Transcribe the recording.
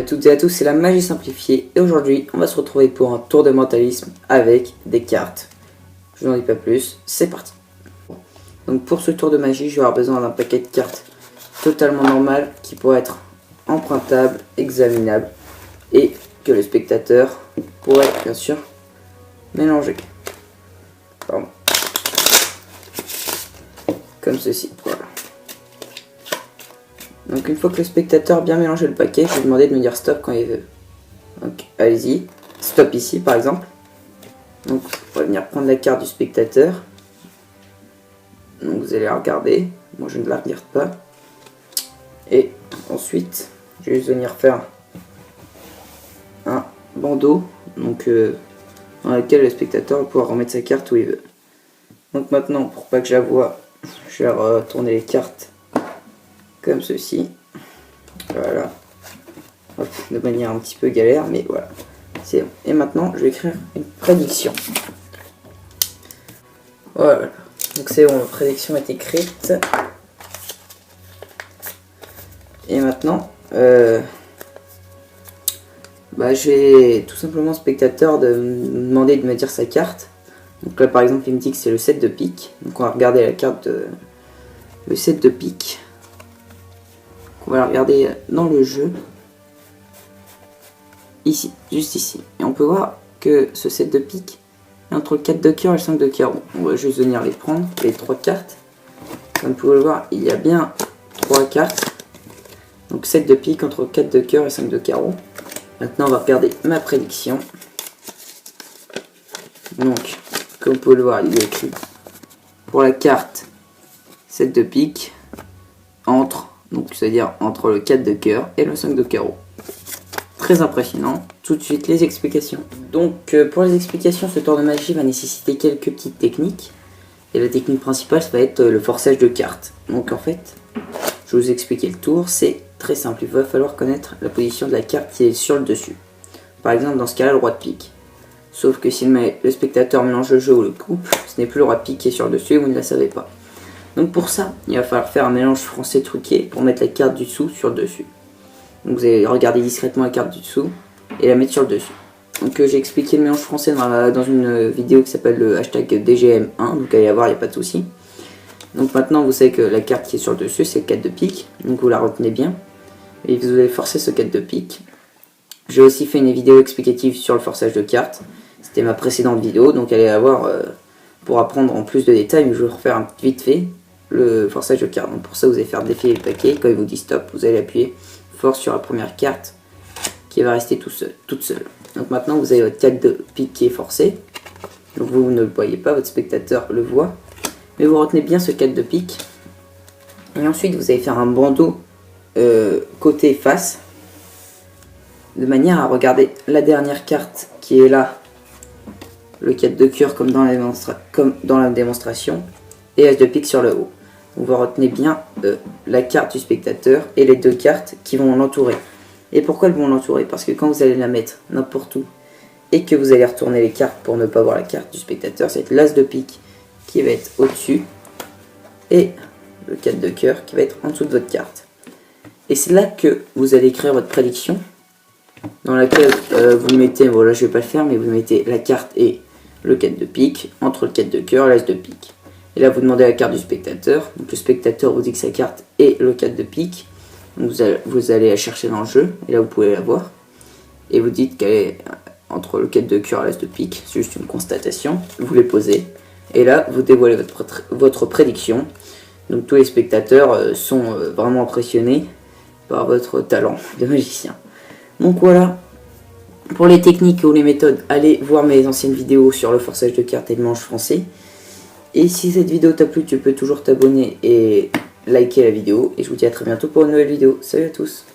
Salut à toutes et à tous, c'est la magie simplifiée et aujourd'hui on va se retrouver pour un tour de mentalisme avec des cartes. Je n'en dis pas plus, c'est parti. Donc pour ce tour de magie, je vais avoir besoin d'un paquet de cartes totalement normal qui pourrait être empruntable, examinable et que le spectateur pourrait bien sûr mélanger. Pardon. Comme ceci, voilà. Donc une fois que le spectateur a bien mélangé le paquet, je vais lui demander de me dire stop quand il veut. Donc allez-y, stop ici par exemple. Donc on va venir prendre la carte du spectateur. Donc vous allez la regarder, moi je ne la regarde pas. Et ensuite, je vais juste venir faire un bandeau donc, dans lequel le spectateur va pouvoir remettre sa carte où il veut. Donc maintenant, pour pas que je la voie, je vais retourner les cartes comme ceci, voilà. Hop, de manière un petit peu galère, mais voilà, c'est bon. Et maintenant je vais écrire une prédiction. Voilà, donc c'est bon, la prédiction est écrite. Et maintenant je vais tout simplement au spectateur de me demander de me dire sa carte. Donc là par exemple il me dit que c'est le 7 de pique, donc on va regarder la carte de le 7 de pique. On va la regarder dans le jeu, ici, juste ici. Et on peut voir que ce 7 de pique est entre le 4 de cœur et le 5 de carreau. On va juste venir les prendre, les 3 cartes. Comme vous pouvez le voir, il y a bien 3 cartes. Donc 7 de pique entre 4 de cœur et 5 de carreau. Maintenant, on va regarder ma prédiction. Donc, comme vous pouvez le voir, il est écrit pour la carte 7 de pique entre... Donc c'est-à-dire entre le 4 de cœur et le 5 de carreau. Très impressionnant. Tout de suite les explications. Donc pour les explications, ce tour de magie va nécessiter quelques petites techniques. Et la technique principale, ça va être le forçage de cartes. Donc en fait, je vais vous expliquer le tour. C'est très simple. Il va falloir connaître la position de la carte qui est sur le dessus. Par exemple, dans ce cas-là, le roi de pique. Sauf que si le spectateur mélange le jeu ou le coupe, ce n'est plus le roi de pique qui est sur le dessus et vous ne la savez pas. Donc pour ça, il va falloir faire un mélange français truqué pour mettre la carte du dessous sur le dessus. Donc vous allez regarder discrètement la carte du dessous et la mettre sur le dessus. Donc j'ai expliqué le mélange français dans une vidéo qui s'appelle le hashtag DGM1, donc allez la voir, il n'y a pas de souci. Donc maintenant vous savez que la carte qui est sur le dessus c'est le 4 de pique, donc vous la retenez bien. Et vous allez forcer ce 4 de pique. J'ai aussi fait une vidéo explicative sur le forçage de cartes. C'était ma précédente vidéo, donc allez la voir pour apprendre en plus de détails, mais je vais refaire vite fait le forçage de carte. Donc pour ça vous allez faire défiler le paquet, quand il vous dit stop vous allez appuyer fort sur la première carte qui va rester toute seule. Donc maintenant vous avez votre 4 de pique qui est forcé, donc vous ne le voyez pas, votre spectateur le voit, mais vous retenez bien ce 4 de pique et ensuite vous allez faire un bandeau côté face de manière à regarder la dernière carte qui est là, le 4 de cœur comme dans la démonstration, et As de pique sur le haut. Vous retenez bien la carte du spectateur et les deux cartes qui vont l'entourer. Et pourquoi elles vont l'entourer? Parce que quand vous allez la mettre n'importe où et que vous allez retourner les cartes pour ne pas voir la carte du spectateur, c'est l'As de pique qui va être au-dessus et le 4 de cœur qui va être en dessous de votre carte. Et c'est là que vous allez écrire votre prédiction dans laquelle vous mettez, voilà je vais pas le faire, mais vous mettez la carte et le 4 de pique entre le 4 de cœur et l'As de pique. Et là vous demandez la carte du spectateur, donc le spectateur vous dit que sa carte est le 4 de pique, donc vous allez la chercher dans le jeu, et là vous pouvez la voir, et vous dites qu'elle est entre le 4 de cœur et l'As de pique, c'est juste une constatation, vous les posez, et là vous dévoilez votre prédiction. Donc tous les spectateurs sont vraiment impressionnés par votre talent de magicien. Donc voilà, pour les techniques ou les méthodes, allez voir mes anciennes vidéos sur le forçage de cartes et le manche français. Et si cette vidéo t'a plu, tu peux toujours t'abonner et liker la vidéo. Et je vous dis à très bientôt pour une nouvelle vidéo. Salut à tous!